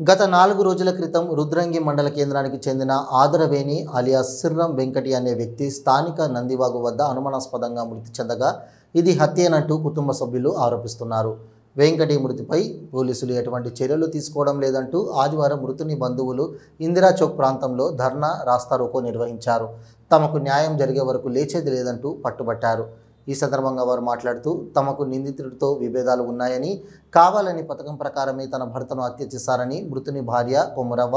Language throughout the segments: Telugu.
గత 4 రోజుల క్రితం రుద్రంగి మండల కేంద్రానికి చెందిన ఆదరవేణి అలియాస్ సిర్రం వెంకటి అనే వ్యక్తి స్థానిక నందివాగు వద్ద అనుమానాస్పదంగా మృతి చెందగా ఇది హత్యేనంటూ కుటుంబ సభ్యులు ఆరోపిస్తున్నారు. వెంకటి మృతిపై పోలీసులు ఎటువంటి చర్యలు తీసుకోవడం లేదంటూ ఆదివారం మృతుని బంధువులు ఇందిరా చౌక్ ప్రాంతంలో ధర్నా రాస్తారోకో నిర్వహించారు. తమకు న్యాయం జరిగే వరకు లేచేది లేదంటూ పట్టుబట్టారు. ఈ సందర్భంగా వారు మాట్లాడుతూ తమకు నిందితుడితో విభేదాలు ఉన్నాయని, కావాలని పథకం ప్రకారమే తన భర్తను హత్య చేశారని మృతుని భార్య కొమురవ్వ,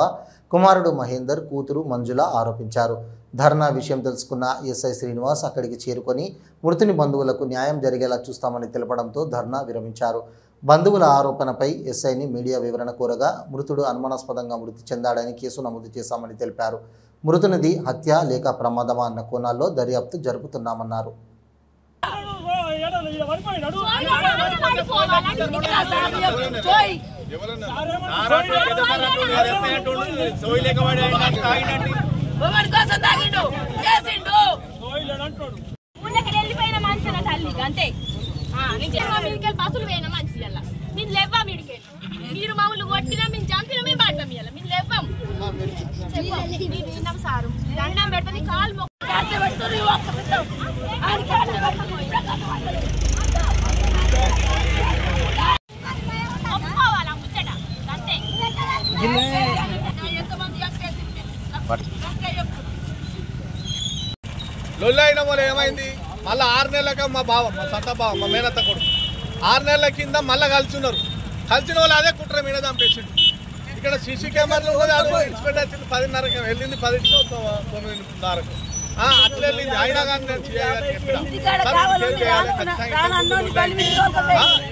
కుమారుడు మహేందర్, కూతురు మంజుల ఆరోపించారు. ధర్నా విషయం తెలుసుకున్న ఎస్ఐ శ్రీనివాస్ అక్కడికి చేరుకొని మృతుని బంధువులకు న్యాయం జరిగేలా చూస్తామని తెలపడంతో ధర్నా విరమించారు. బంధువుల ఆరోపణపై ఎస్ఐని మీడియా వివరణ కోరగా మృతుడు అనుమానాస్పదంగా మృతి చెందాడని కేసు నమోదు చేశామని తెలిపారు. మృతునిది హత్య లేక ప్రమాదమా అన్న కోణాల్లో దర్యాప్తు జరుపుతున్నామన్నారు. బస్సులు పోయినా మంచి మీరు లేవా మీడికి మీరు మామూలు కొట్టినా మేము చంపినా మేము పడ్డాం ఇలా మీరు లేవాం విన్నాం సారు దండం పెడతా కాలు లొల్లైన వాళ్ళు ఏమైంది మళ్ళీ 6 నెలలక మా బావ మా సొంత బావ మా మేనత్త కొడుకు 6 నెలల కింద మళ్ళీ కలిసిన్నారు. కలిసిన వాళ్ళు అదే కుట్ర మీద చంపేసిండు. ఇక్కడ సీసీ కెమెరాలు కూడా ఇన్స్పెక్టర్ వచ్చింది 10:30కి వెళ్ళింది 10కి 9:30కు అట్లా వెళ్ళింది. అయినా కానీ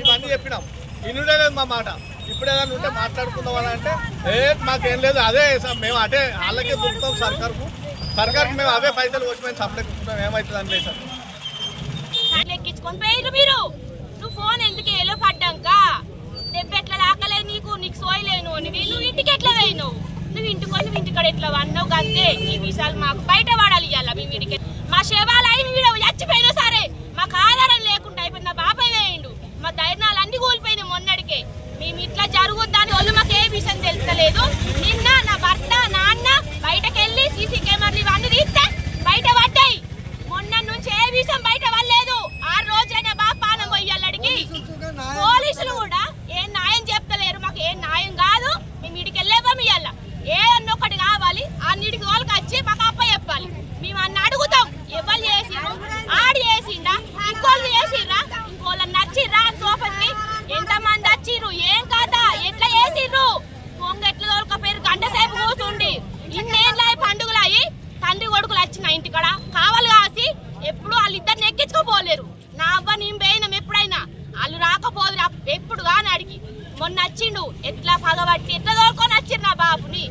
ఇవన్నీ చెప్పినాం. ఇన్నుడే లేదు మా మాట. ఇప్పుడు ఏదైనా ఉంటే మాట్లాడుకుందాం అని అంటే మాకేం లేదు అదే మేము అదే వాళ్ళకే దొరుకుతాం సర్కార్కి మేము అవే పైసలు వచ్చి మేము సప్లై కూర్చున్నాం. ఏమవుతుంది అని లేదు సార్ ఎక్కించుకొని పోయిరు మీరు. నువ్వు ఫోన్ ఎందుకు ఏలో పడ్డాక దెబ్బ ఎట్లా లాకలేదు నీకు సోయలేను నువ్వు ఇంటికి ఎట్లా పోయినావు నువ్వు ఇంటికాడ ఎట్లా అన్నావు అంతే. ఈ విషయాలు మాకు బయట వాడాలి ఇవ్వాలి. మీ వీడికి మా శవాలు అయి చచ్చిపోయినా సరే మాకు ఆధారం లేకుండా అయిపోయింది. నా బాబాయ్ వేయండు మా ధైర్యాలు అన్ని కూలిపోయినాయి మొన్నటికే. మేము ఇట్లా జరుగుద్దని వాళ్ళు మాకు ఏ విషయం తెలుస్తలేదు. నిన్న నా భర్త నాన్న బయటకెళ్ళి సీసీ కెమెరాలు ఇవన్నీ తీస్తే బయట పడ్డాయి. మొన్న నుంచి ఏ విషయం బయట పడలేదు. 6 రోజులైనా బాగా పానం పోయాలడికి పోలీసులు కూడా ఏం న్యాయం చెప్తలేరు. మాకు ఏం న్యాయం కాదు. మేము వీడికి వెళ్ళేవాం ఇవాళ ఏదన్నా ఒకటి కావాలి అన్నిటికి వాళ్ళకి వచ్చి మాకు అప్ప చెప్పాలి. మేము అన్న అడుగుతాం ఎవరు చేసిండ్రు ఆడి చేసిండా ఇంకోళ్ళు చేసిండ్రా ఇంకోళ్ళని నచ్చిర్రా అని సోఫకి ఎంతమంది వచ్చిర్రు ఏం కాదా ఎట్లా చేసిండ్రు పొంగ ఎట్లా దొరకపోయారు. గంట సేపు కూర్చుండి ఇన్నేళ్ళ పండుగలు అయ్యి తండ్రి కొడుకులు వచ్చిన ఇంటికాడ కావాలి కాసి ఎప్పుడు వాళ్ళిద్దరిని ఎక్కించుకోపోలేరు. నా అవ్వ నేను పోయినాం ఎప్పుడైనా వాళ్ళు రాకపోదురు ఎప్పుడు కానీ అడిగి మొన్న వచ్చిండు ఎట్లా పగబట్టి ఎట్లా దొరుకొని వచ్చిర్రు నా బాబుని.